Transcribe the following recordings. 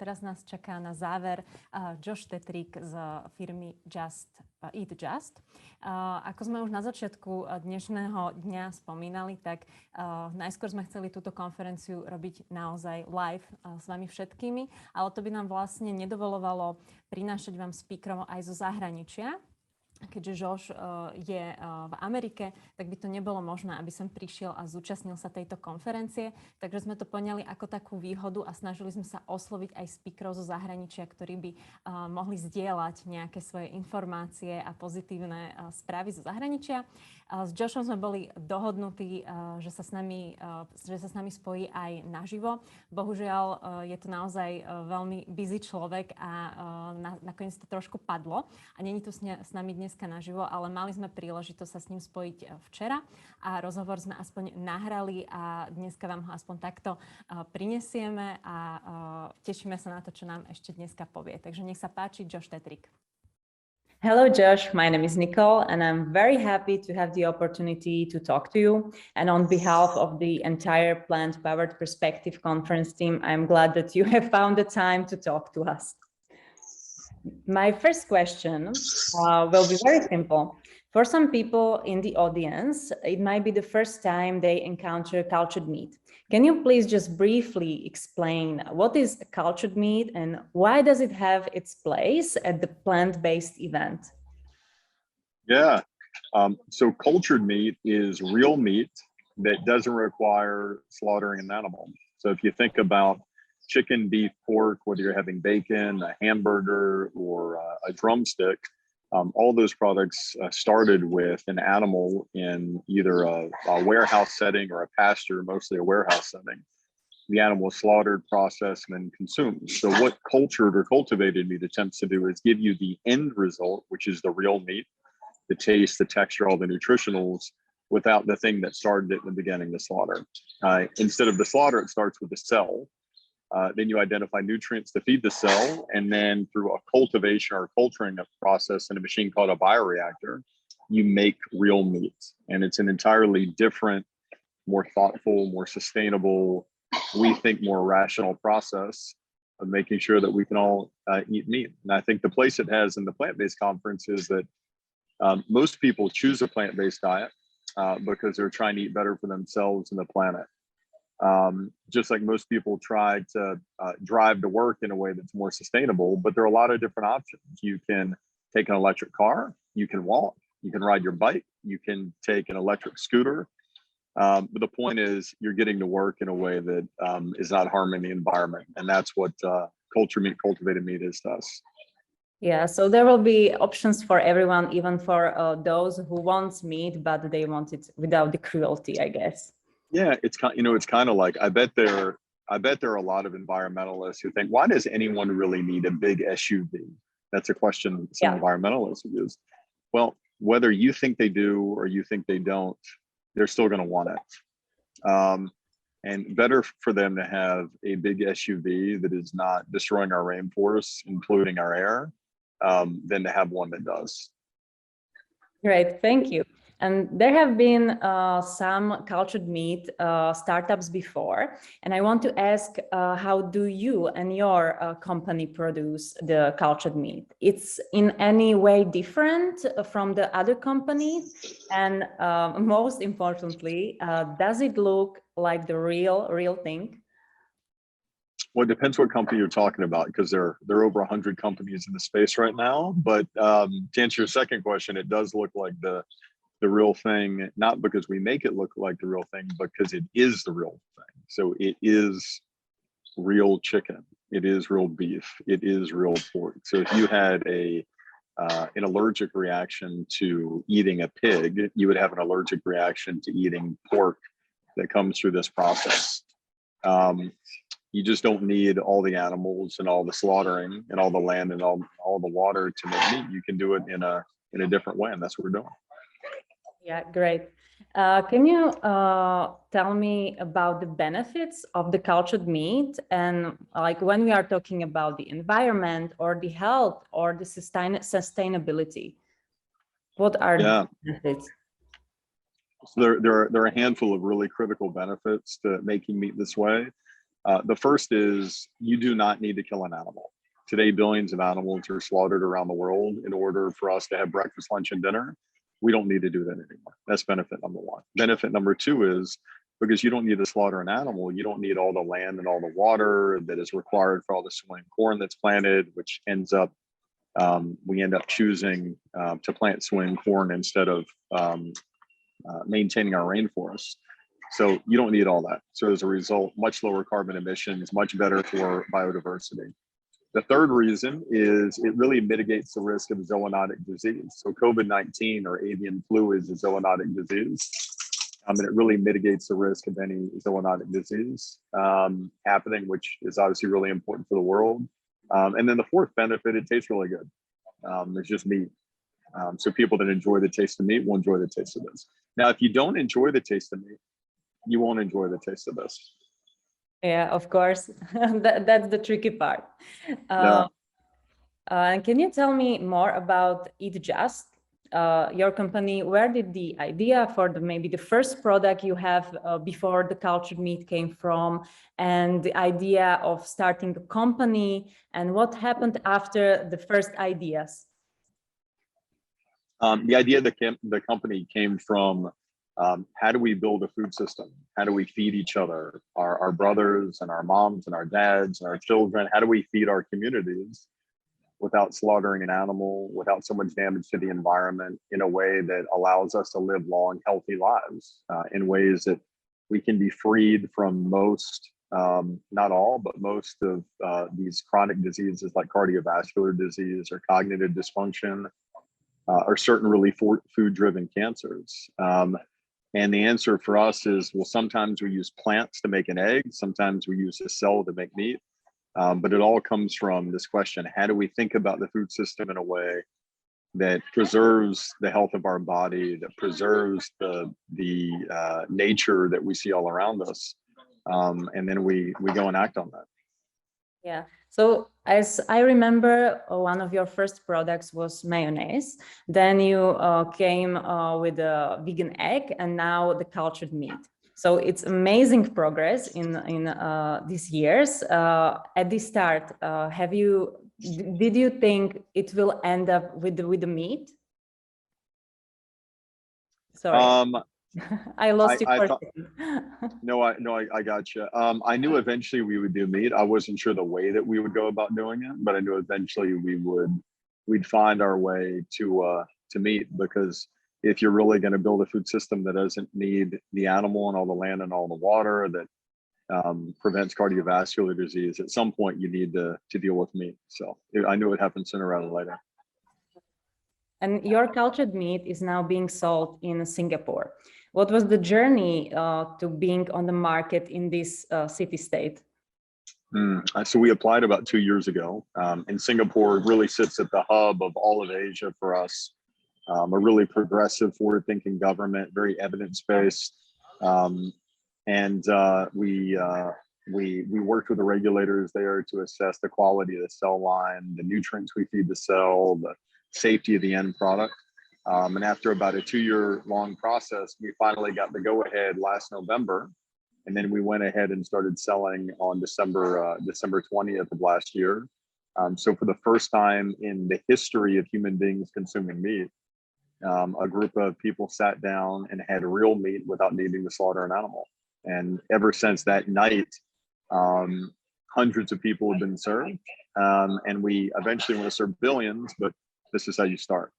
teraz nás čaká na záver Joshem Tetrick z firmy Eat Just. Ako sme už na začiatku dnešného dňa spomínali, tak najskôr sme chceli túto konferenciu robiť naozaj live s vami všetkými, ale to by nám vlastne nedovolovalo prinášať vám speakerov aj zo zahraničia. Keďže Josh je v Amerike, tak by to nebolo možné, aby som prišiel a zúčastnil sa tejto konferencie. Takže sme to poňali ako takú výhodu a snažili sme sa osloviť aj speakerov zo zahraničia, ktorí by mohli zdieľať nejaké svoje informácie a pozitívne správy zo zahraničia. S Joshom sme boli dohodnutí, že sa s nami spojí aj naživo. Bohužiaľ je to naozaj veľmi busy človek a nakoniec to trošku padlo. A není tu s nami dneska naživo, ale mali sme príležitosť sa s ním spojiť včera a rozhovor sme aspoň nahrali a dneska vám ho aspoň takto prinesieme a tešíme sa na to, čo nám ešte dneska povie. Takže nech sa páči, Joshem Tetrick. Hello, Josh. My name is Nicole, and I'm very happy to have the opportunity to talk to you. And on behalf of the entire Plant-Powered Perspective conference team, I'm glad that you have found the time to talk to us. My first question will be very simple. For some people in the audience, it might be the first time they encounter cultured meat. Can you please just briefly explain what is a cultured meat and why does it have its place at the plant-based event? Yeah, so cultured meat is real meat that doesn't require slaughtering an animal. So if you think about chicken, beef, pork, whether you're having bacon, a hamburger, or a drumstick, all those products started with an animal in either a warehouse setting or a pasture, mostly a warehouse setting. The animal was slaughtered, processed, and then consumed. So what cultured or cultivated meat attempts to do is give you the end result, which is the real meat, the taste, the texture, all the nutritionals, without the thing that started it in the beginning, the slaughter. Instead of the slaughter, it starts with the cell. Then you identify nutrients to feed the cell, and then through a cultivation or culturing process in a machine called a bioreactor, you make real meat. And it's an entirely different, more thoughtful, more sustainable, we think more rational process of making sure that we can all eat meat. And I think the place it has in the plant-based conference is that most people choose a plant-based diet because they're trying to eat better for themselves and the planet. Just like most people try to drive to work in a way that's more sustainable, but there are a lot of different options. You can take an electric car, you can walk, you can ride your bike, you can take an electric scooter. But the point is you're getting to work in a way that is not harming the environment. And that's what cultivated meat is to us. Yeah, so there will be options for everyone, even for those who want meat, but they want it without the cruelty, I guess. Yeah, it's kind of like I bet there are a lot of environmentalists who think, why does anyone really need a big SUV? That's a question some environmentalists use. Well, whether you think they do or you think they don't, they're still going to want it. And better for them to have a big SUV that is not destroying our rainforests, including our air, than to have one that does. Great, thank you. And there have been some cultured meat startups before. And I want to ask, how do you and your company produce the cultured meat? It's in any way different from the other companies? And most importantly, does it look like the real thing? Well, it depends what company you're talking about, because there are over 100 companies in the space right now. But to answer your second question, it does look like the real thing, not because we make it look like the real thing, but because it is the real thing. So it is real chicken, it is real beef, it is real pork. So if you had an allergic reaction to eating a pig, you would have an allergic reaction to eating pork that comes through this process. You just don't need all the animals and all the slaughtering and all the land and all the water to make meat. You can do it in a different way, and that's what we're doing. Yeah, great. Can you tell me about the benefits of the cultured meat, and like when we are talking about the environment or the health or the sustainability, what are the benefits? So there are a handful of really critical benefits to making meat this way. The first is you do not need to kill an animal. Today, billions of animals are slaughtered around the world in order for us to have breakfast, lunch, and dinner. We don't need to do that anymore. That's benefit number one. Benefit number two is because you don't need to slaughter an animal, you don't need all the land and all the water that is required for all the soy and corn that's planted, which ends up, we end up choosing to plant soy and corn instead of maintaining our rainforest. So you don't need all that. So as a result, much lower carbon emissions, much better for biodiversity. The third reason is it really mitigates the risk of zoonotic disease. So COVID-19 or avian flu is a zoonotic disease. And it really mitigates the risk of any zoonotic disease happening, which is obviously really important for the world. And then the fourth benefit, it tastes really good. It's just meat. So people that enjoy the taste of meat will enjoy the taste of this. Now, if you don't enjoy the taste of meat, you won't enjoy the taste of this. Yeah, of course. That's the tricky part. Yeah. Can you tell me more about Eat Just, your company? Where did the idea for maybe the first product you have before the cultured meat came from, and the idea of starting a company, and what happened after the first ideas? The idea of the company came from how do we build a food system? How do we feed each other, our brothers and our moms and our dads and our children? How do we feed our communities without slaughtering an animal, without so much damage to the environment, in a way that allows us to live long, healthy lives, in ways that we can be freed from most, not all, but most of these chronic diseases like cardiovascular disease or cognitive dysfunction, or certain really food-driven cancers. And the answer for us is, well, sometimes we use plants to make an egg, sometimes we use a cell to make meat, but it all comes from this question: how do we think about the food system in a way that preserves the health of our body, that preserves the nature that we see all around us, and then we go and act on that. Yeah. So as I remember, one of your first products was mayonnaise. Then you came with a vegan egg, and now the cultured meat. So it's amazing progress in these years. At the start, did you think it will end up with the meat? Sorry. I lost you for a second. No, I got you. I knew eventually we would do meat. I wasn't sure the way that we would go about doing it, but I knew eventually we'd find our way to meat, because if you're really going to build a food system that doesn't need the animal and all the land and all the water, that prevents cardiovascular disease, at some point you need to deal with meat. So I knew it would happen sooner rather than later. And your cultured meat is now being sold in Singapore. What was the journey to being on the market in this city-state? So we applied about 2 years ago. And Singapore really sits at the hub of all of Asia for us. A really progressive, forward-thinking government, very evidence-based. And we worked with the regulators there to assess the quality of the cell line, the nutrients we feed the cell, the safety of the end product. And after about a 2-year-long process, we finally got the go-ahead last November. And then we went ahead and started selling on December 20th of last year. So for the first time in the history of human beings consuming meat, a group of people sat down and had real meat without needing to slaughter an animal. And ever since that night, hundreds of people have been served. And we eventually want to serve billions, but this is how you start.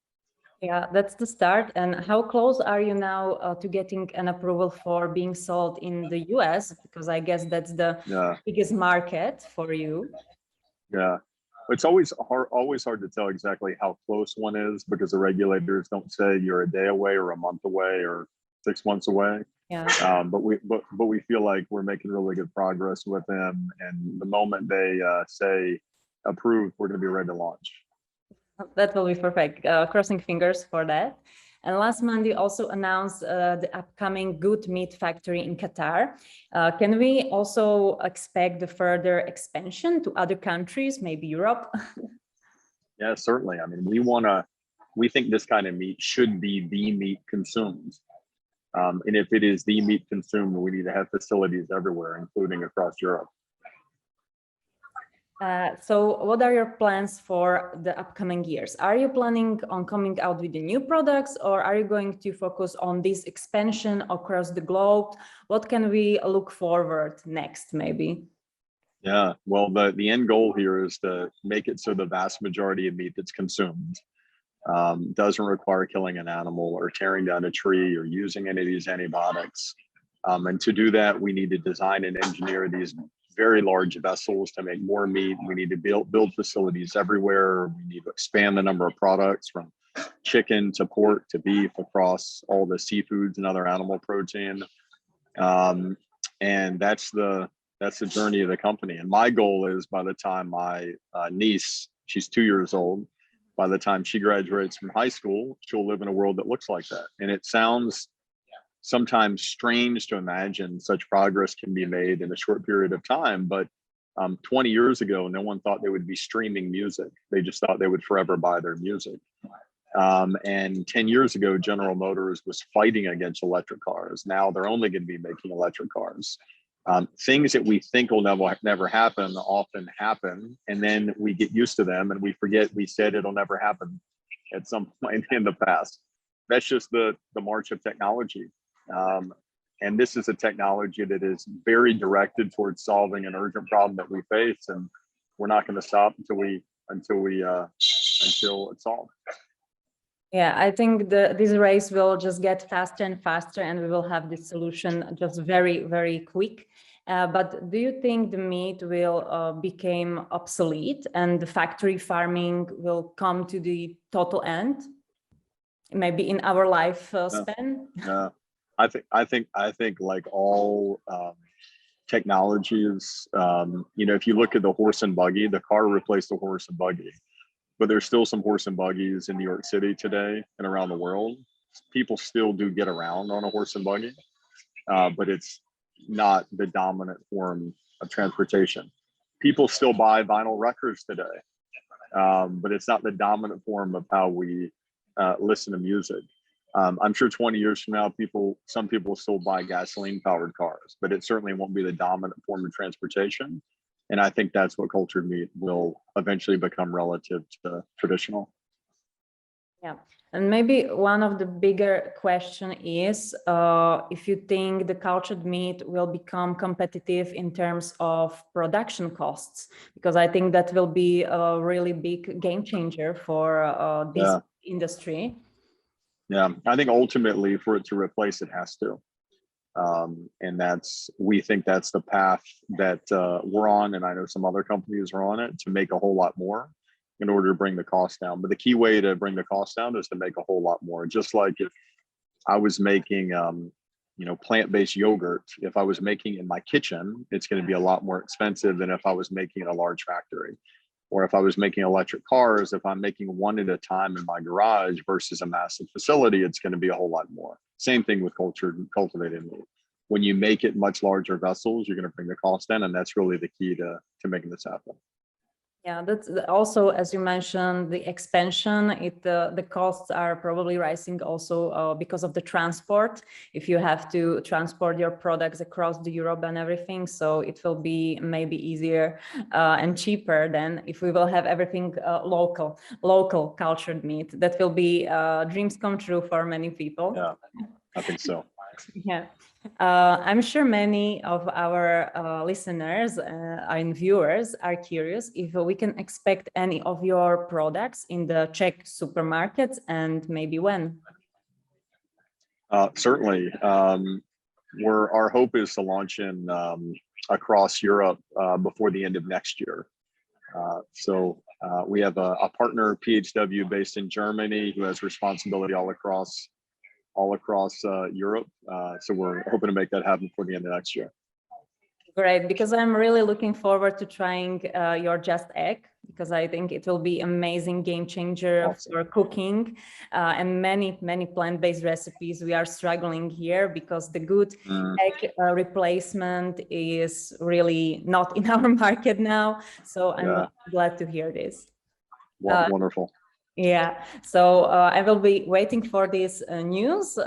Yeah, that's the start. And how close are you now to getting an approval for being sold in the US? Because I guess that's the biggest market for you. Yeah, it's always hard to tell exactly how close one is, because the regulators don't say you're a day away or a month away or 6 months away. Yeah. But we feel like we're making really good progress with them. And the moment they say approved, we're going to be ready to launch. That will be perfect. Crossing fingers for that. And last month, you also announced the upcoming Good Meat Factory in Qatar. Can we also expect the further expansion to other countries, maybe Europe? Yeah, certainly. I mean, we think this kind of meat should be the meat consumed. And if it is the meat consumed, we need to have facilities everywhere, including across Europe. So what are your plans for the upcoming years? Are you planning on coming out with the new products, or are you going to focus on this expansion across the globe? What can we look forward next, maybe? Yeah, well, the end goal here is to make it so the vast majority of meat that's consumed doesn't require killing an animal or tearing down a tree or using any of these antibiotics. And to do that, we need to design and engineer these very large vessels to make more meat. We need to build facilities everywhere. We need to expand the number of products from chicken to pork to beef across all the seafoods and other animal protein. And that's the journey of the company. And my goal is, by the time my niece, she's 2 years old, by the time she graduates from high school, she'll live in a world that looks like that. And it sounds sometimes strange to imagine such progress can be made in a short period of time, but 20 years ago, no one thought they would be streaming music. They just thought they would forever buy their music. And 10 years ago, General Motors was fighting against electric cars. Now they're only going to be making electric cars. Things that we think will never happen often happen, and then we get used to them and we forget we said it'll never happen at some point in the past. That's just the march of technology. And this is a technology that is very directed towards solving an urgent problem that we face, and we're not going to stop until it's solved. Yeah, I think this race will just get faster and faster, and we will have this solution just very, very quick. But do you think the meat will become obsolete and the factory farming will come to the total end, maybe in our life span? I think like all technologies, if you look at the horse and buggy, the car replaced the horse and buggy, but there's still some horse and buggies in New York City today and around the world. People still do get around on a horse and buggy, but it's not the dominant form of transportation. People still buy vinyl records today, but it's not the dominant form of how we listen to music. I'm sure 20 years from now, some people still buy gasoline-powered cars, but it certainly won't be the dominant form of transportation. And I think that's what cultured meat will eventually become relative to traditional. Yeah, and maybe one of the bigger question is if you think the cultured meat will become competitive in terms of production costs, because I think that will be a really big game changer for this industry. Yeah, I think ultimately for it to replace it has to. And we think that's the path that we're on, and I know some other companies are on it, to make a whole lot more in order to bring the cost down. But the key way to bring the cost down is to make a whole lot more. Just like if I was making plant-based yogurt, if I was making it in my kitchen, it's going to be a lot more expensive than if I was making it in a large factory. Or if I was making electric cars, if I'm making one at a time in my garage versus a massive facility, it's going to be a whole lot more. Same thing with cultivated meat. When you make it much larger vessels, you're going to bring the cost down, and that's really the key to making this happen. Yeah, that's also, as you mentioned, the expansion. The costs are probably rising also because of the transport. If you have to transport your products across the Europe and everything, so it will be maybe easier and cheaper than if we will have everything local cultured meat. That will be dreams come true for many people. Yeah, I think so. Yeah. I'm sure many of our listeners and viewers are curious if we can expect any of your products in the Czech supermarkets, and maybe when. Certainly. Our hope is to launch in across Europe before the end of next year. So we have a partner, PHW, based in Germany, who has responsibility all across Europe. So we're hoping to make that happen before the end of next year. Great, because I'm really looking forward to trying your Just Egg, because I think it will be amazing game changer for cooking and many plant-based recipes. We are struggling here because the good egg replacement is really not in our market now. So I'm glad to hear this. Wonderful. Yeah, so I will be waiting for this news.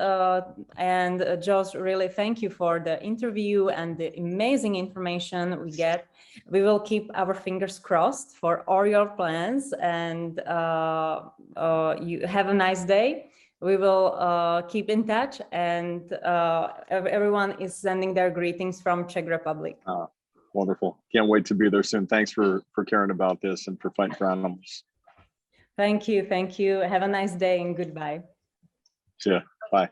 And Josh, really thank you for the interview and the amazing information we get. We will keep our fingers crossed for all your plans, and you have a nice day. We will keep in touch, and everyone is sending their greetings from Czech Republic. Wonderful. Can't wait to be there soon. Thanks for caring about this and for fighting for animals. Thank you. Thank you. Have a nice day and goodbye. Yeah, bye.